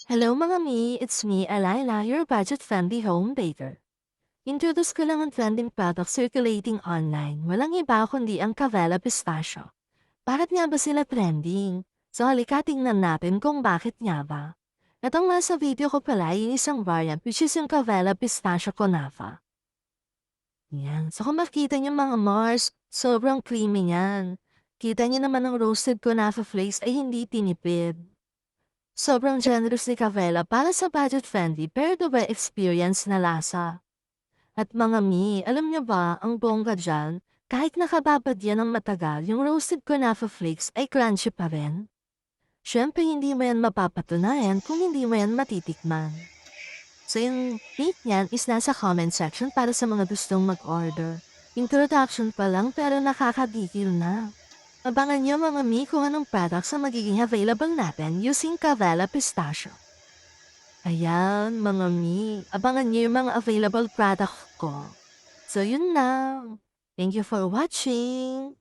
Hello mga mi, it's me, Alila, your budget-friendly home baker. Introduce ko lang ang trending product circulating online. Walang iba kundi ang Cavella Pistachio. Bakit nga ba sila trending? So halika tingnan natin kung bakit nga ba. Itong nasa video ko pala yung isang variant which is yung Cavella Pistachio Kunafa. Yan. So kung makita niyo mga Mars, sobrang creamy yan. Kita niyo naman ang roasted Kunafa flakes ay hindi tinipid. Sobrang generous ni Cavella para sa budget-friendly pero double experience na lasa. At mga mi, alam niyo ba, ang bongga dyan, kahit nakababad yan ng matagal, yung roasted Kunafa flakes ay crunchy pa rin. Siyempre hindi mo yan mapapatunayan kung hindi mo yan matitikman. So yung link niyan is nasa comment section para sa mga gustong mag-order. Introduction pa lang pero nakakagigil na. Abangan niyo mga mi kung anong products ang magiging available natin using Cavella Pistachio. Ayan, mga mi, abangan niyo yung mga available product ko. So yun lang. Thank you for watching.